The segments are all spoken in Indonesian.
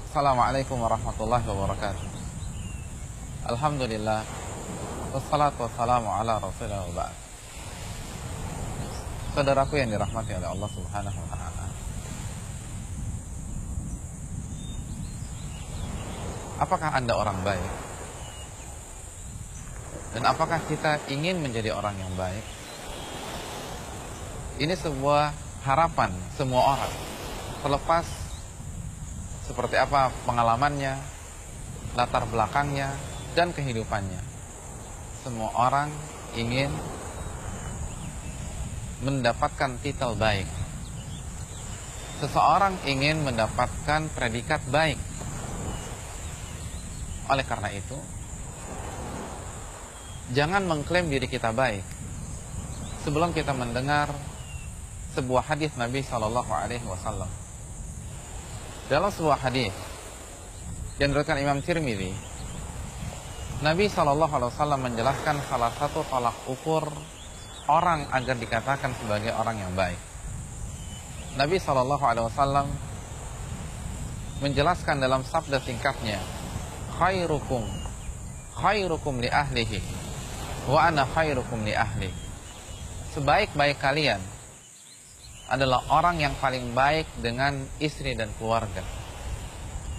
Assalamualaikum warahmatullahi wabarakatuh. Alhamdulillah, wassalatu wassalamu ala rasulillah wa ba'd. Saudaraku yang dirahmati oleh Allah subhanahu wa ta'ala, apakah Anda orang baik? Dan apakah kita ingin menjadi orang yang baik? Ini sebuah harapan semua orang, terlepas seperti apa pengalamannya, latar belakangnya, dan kehidupannya. Semua orang ingin mendapatkan titel baik. Seseorang ingin mendapatkan predikat baik. Oleh karena itu, jangan mengklaim diri kita baik sebelum kita mendengar sebuah hadis Nabi SAW. Dalam sebuah hadis yang diriwayatkan Imam Tirmidzi, Nabi SAW menjelaskan salah satu tolak ukur orang agar dikatakan sebagai orang yang baik. Nabi SAW menjelaskan dalam sabda singkatnya, khairukum li ahlihi wa ana khairukum li ahli. Sebaik-baik kalian adalah orang yang paling baik dengan istri dan keluarga,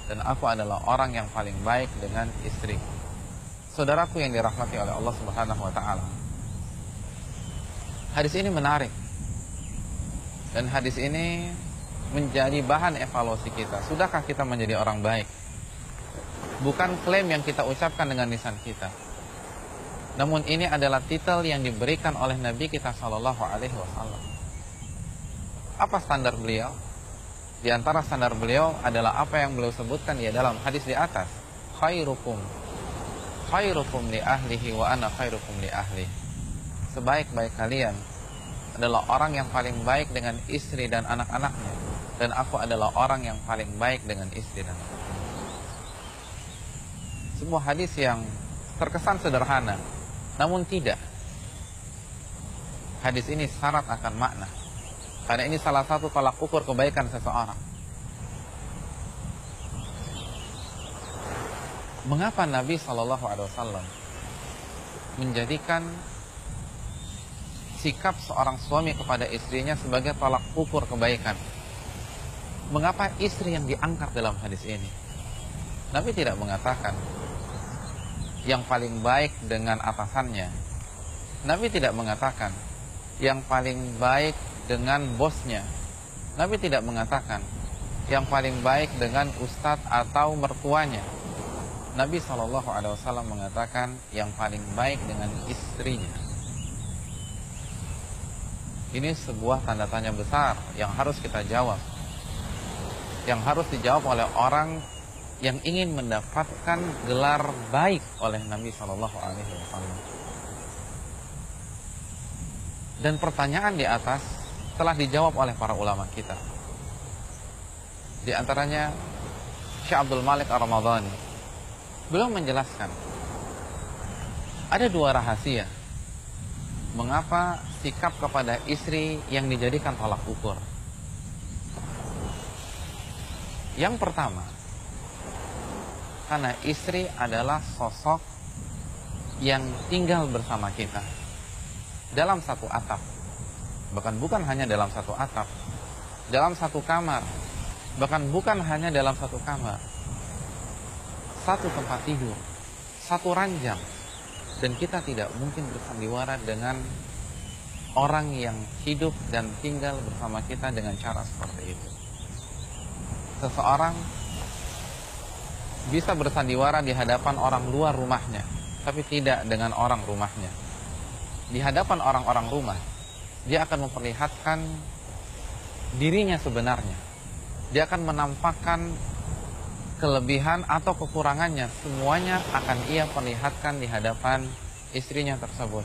dan aku adalah orang yang paling baik dengan istri. Saudaraku yang dirahmati oleh Allah Subhanahu wa ta'ala, hadis ini menarik, dan hadis ini menjadi bahan evaluasi kita. Sudahkah kita menjadi orang baik? Bukan klaim yang kita ucapkan dengan lisan kita, namun ini adalah titel yang diberikan oleh Nabi kita SAW. Apa standar beliau? Di antara standar beliau adalah apa yang beliau sebutkan ya dalam hadis di atas. Khairukum li ahlihi wa ana khairukum li ahli. Sebaik-baik kalian adalah orang yang paling baik dengan istri dan anak-anaknya, dan aku adalah orang yang paling baik dengan istri dan anak-anaknya. Sebuah hadis yang terkesan sederhana, namun tidak. Hadis ini syarat akan makna, karena ini salah satu tolak ukur kebaikan seseorang. Mengapa Nabi SAW menjadikan sikap seorang suami kepada istrinya sebagai tolak ukur kebaikan? Mengapa istri yang diangkat dalam hadis ini? Nabi tidak mengatakan yang paling baik dengan atasannya. Nabi tidak mengatakan yang paling baik dengan bosnya. Nabi tidak mengatakan yang paling baik dengan ustadz atau mertuanya. Nabi SAW mengatakan yang paling baik dengan istrinya. Ini sebuah tanda tanya besar yang harus kita jawab, yang harus dijawab oleh orang yang ingin mendapatkan gelar baik oleh Nabi SAW. Dan pertanyaan di atas telah dijawab oleh para ulama kita. Di antaranya Syekh Abdul Malik Ar-Ramadhani. Beliau menjelaskan ada dua rahasia mengapa sikap kepada istri yang dijadikan tolak ukur. Yang pertama, karena istri adalah sosok yang tinggal bersama kita dalam satu atap. Bahkan bukan hanya dalam satu atap, dalam satu kamar. Bahkan bukan hanya dalam satu kamar, satu tempat tidur, satu ranjang. Dan kita tidak mungkin bersandiwara dengan orang yang hidup dan tinggal bersama kita dengan cara seperti itu. Seseorang bisa bersandiwara di hadapan orang luar rumahnya, tapi tidak dengan orang rumahnya. Di hadapan orang-orang rumah, dia akan memperlihatkan dirinya sebenarnya. Dia akan menampakkan kelebihan atau kekurangannya. Semuanya akan ia perlihatkan di hadapan istrinya tersebut.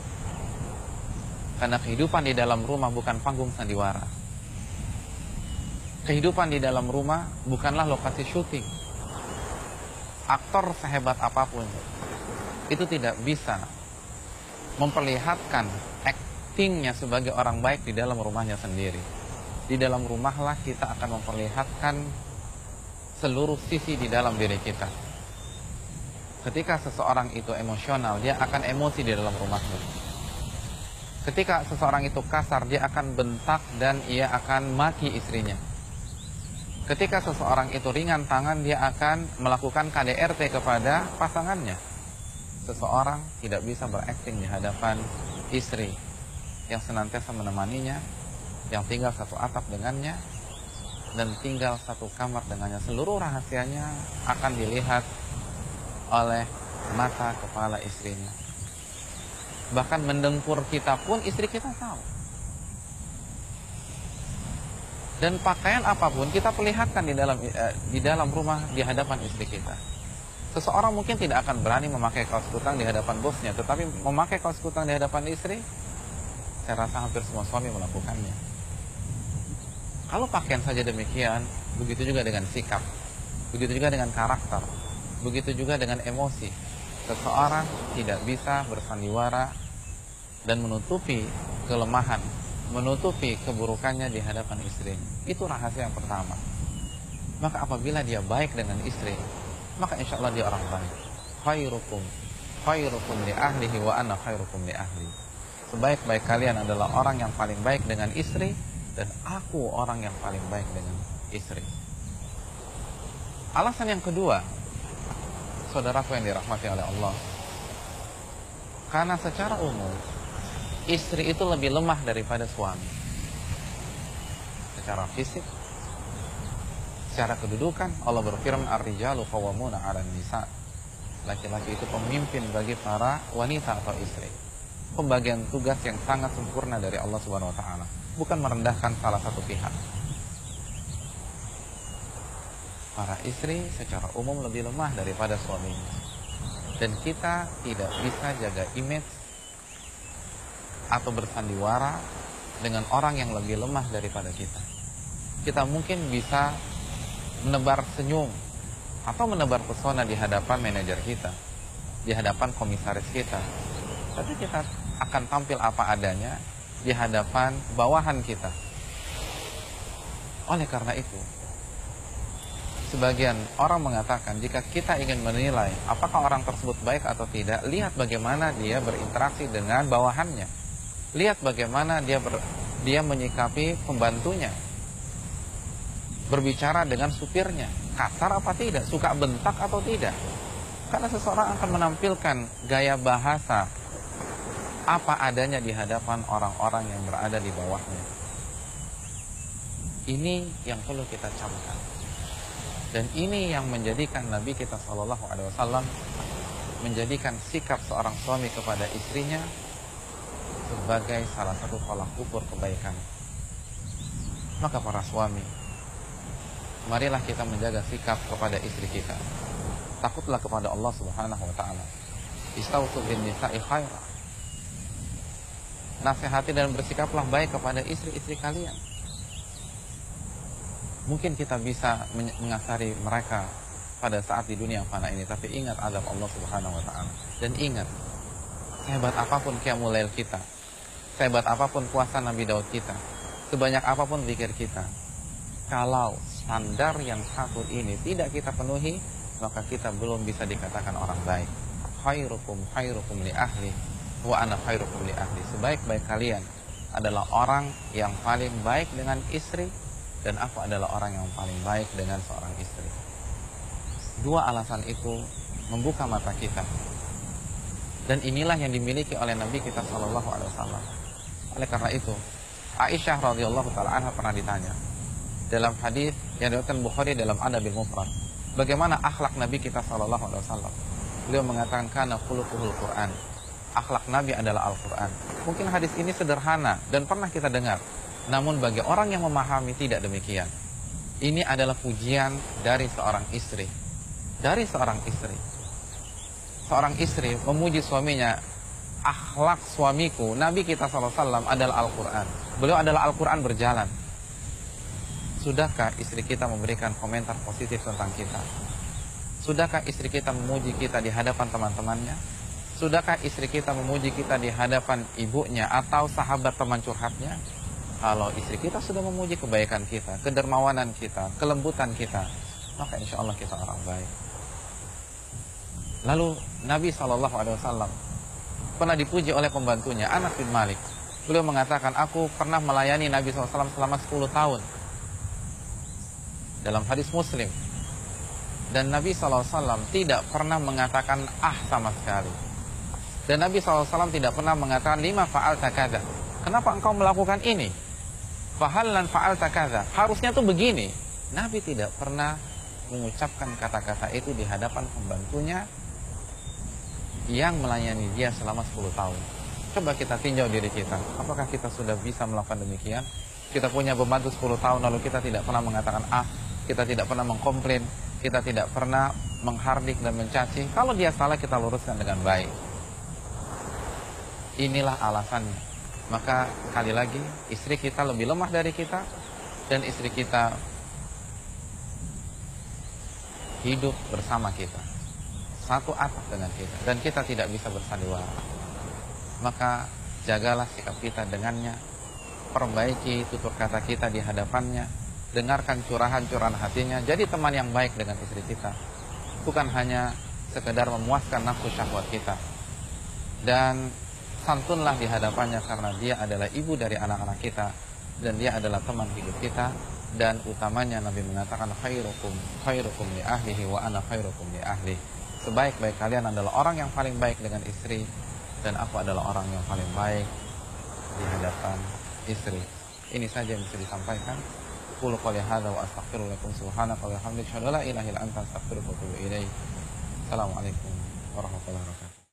Karena kehidupan di dalam rumah bukan panggung sandiwara. Kehidupan di dalam rumah bukanlah lokasi syuting. Aktor sehebat apapun itu tidak bisa memperlihatkan actingnya sebagai orang baik di dalam rumahnya sendiri. Di dalam rumahlah kita akan memperlihatkan seluruh sisi di dalam diri kita. Ketika seseorang itu emosional, dia akan emosi di dalam rumahnya. Ketika seseorang itu kasar, dia akan bentak dan ia akan maki istrinya. Ketika seseorang itu ringan tangan, dia akan melakukan KDRT kepada pasangannya. Seseorang tidak bisa berakting di hadapan istri yang senantiasa menemaninya, yang tinggal satu atap dengannya, dan tinggal satu kamar dengannya. Seluruh rahasianya akan dilihat oleh mata kepala istrinya. Bahkan mendengkur kita pun istri kita tahu. Dan pakaian apapun kita perlihatkan di dalam rumah di hadapan istri kita. Seseorang mungkin tidak akan berani memakai kaos kutang di hadapan bosnya, tetapi memakai kaos kutang di hadapan istri, saya rasa hampir semua suami melakukannya. Kalau pakaian saja demikian, begitu juga dengan sikap, begitu juga dengan karakter, begitu juga dengan emosi. Seseorang tidak bisa bersandiwara dan menutupi kelemahan, menutupi keburukannya di hadapan istrinya. Itu rahasia yang pertama. Maka apabila dia baik dengan istri, maka insya Allah dia orang baik. Khairukum li ahlihi wa ana khairukum li ahli. Sebaik-baik kalian adalah orang yang paling baik dengan istri, dan aku orang yang paling baik dengan istri. Alasan yang kedua, saudaraku yang dirahmati oleh Allah, karena secara umum istri itu lebih lemah daripada suami. Secara fisik, secara kedudukan, Allah berfirman ar-rijalu qawwamuna 'alan nisa. Laki-laki itu pemimpin bagi para wanita atau istri. Pembagian tugas yang sangat sempurna dari Allah Subhanahu wa taala, bukan merendahkan salah satu pihak. Para istri secara umum lebih lemah daripada suaminya. Dan kita tidak bisa jaga image atau bersandiwara dengan orang yang lebih lemah daripada kita. Kita mungkin bisa menebar senyum atau menebar pesona di hadapan manajer kita, di hadapan komisaris kita. Tapi kita akan tampil apa adanya di hadapan bawahan kita. Oleh karena itu, sebagian orang mengatakan jika kita ingin menilai apakah orang tersebut baik atau tidak, lihat bagaimana dia berinteraksi dengan bawahannya. Lihat bagaimana dia menyikapi pembantunya. Berbicara dengan supirnya, kasar apa tidak, suka bentak atau tidak. Karena seseorang akan menampilkan gaya bahasa apa adanya di hadapan orang-orang yang berada di bawahnya. Ini yang perlu kita camkan. Dan ini yang menjadikan Nabi kita SAW menjadikan sikap seorang suami kepada istrinya sebagai salah satu tolak ukur kebaikan. Maka para suami, marilah kita menjaga sikap kepada istri kita. Takutlah kepada Allah Subhanahu wa taala. Istausu bin nisa'i khaira. Nasihati dan bersikaplah baik kepada istri-istri kalian. Mungkin kita bisa mengasari mereka pada saat di dunia yang fana ini, tapi ingat azab Allah Subhanahu wa taala. Dan ingat, sehebat apapun qiyamul lail kita, sehebat apapun puasa Nabi Daud kita, sebanyak apapun zikir kita, kalau standar yang satu ini tidak kita penuhi, maka kita belum bisa dikatakan orang baik. Khairukum li ahli wa ana khairukum li ahli. Sebaik-baik kalian adalah orang yang paling baik dengan istri, dan aku adalah orang yang paling baik dengan seorang istri. Dua alasan itu membuka mata kita. Dan inilah yang dimiliki oleh Nabi kita SAW. Oleh karena itu, Aisyah radhiyallahu taala anha pernah ditanya dalam hadis yang diriwayatkan Bukhari dalam Adabil Mufrad, bagaimana akhlak Nabi kita SAW. Beliau mengatakan kana khuluquhul Quran. Akhlak Nabi adalah Al-Quran. Mungkin hadis ini sederhana dan pernah kita dengar, namun bagi orang yang memahami tidak demikian. Ini adalah pujian dari seorang istri. Dari seorang istri. Seorang istri memuji suaminya, akhlak suamiku, Nabi kita SAW adalah Al-Quran. Beliau adalah Al-Quran berjalan. Sudahkah istri kita memberikan komentar positif tentang kita? Sudahkah istri kita memuji kita di hadapan teman-temannya? Sudahkah istri kita memuji kita di hadapan ibunya atau sahabat teman curhatnya? Kalau istri kita sudah memuji kebaikan kita, kedermawanan kita, kelembutan kita, maka insya Allah kita orang baik. Lalu Nabi SAW pernah dipuji oleh pembantunya, Anas bin Malik. Beliau mengatakan, aku pernah melayani Nabi SAW selama 10 tahun. Dalam hadis Muslim. Dan Nabi SAW tidak pernah mengatakan sama sekali. Dan Nabi SAW tidak pernah mengatakan, lima fa'alta kadza. Kenapa engkau melakukan ini? Fahallan fa'alta kadza. Harusnya tuh begini. Nabi tidak pernah mengucapkan kata-kata itu di hadapan pembantunya yang melayani dia selama 10 tahun. Coba kita tinjau diri kita. Apakah kita sudah bisa melakukan demikian? Kita punya pembantu 10 tahun lalu kita tidak pernah mengatakan kita tidak pernah mengkomplain, kita tidak pernah menghardik dan mencaci. Kalau dia salah kita luruskan dengan baik. Inilah alasannya. Maka sekali lagi, istri kita lebih lemah dari kita dan istri kita hidup bersama kita, satu atap dengan kita, dan kita tidak bisa bersandiwara. Maka jagalah sikap kita dengannya, perbaiki tutur kata kita di hadapannya, dengarkan curahan-curahan hatinya, jadi teman yang baik dengan istri kita, bukan hanya sekedar memuaskan nafsu syahwat kita. Dan santunlah di hadapannya karena dia adalah ibu dari anak-anak kita dan dia adalah teman hidup kita. Dan utamanya Nabi mengatakan khairukum li ahlihi wa ana khairukum li ahli. Sebaik-baik kalian adalah orang yang paling baik dengan istri dan aku adalah orang yang paling baik di hadapan istri. Ini saja yang bisa disampaikan. Qul qouli hadza wa astaghfiru lakum subhanaka wa bihamdika la ilaha illa anta astaghfiruka wa atubu ilaik. Assalamualaikum warahmatullahi wabarakatuh.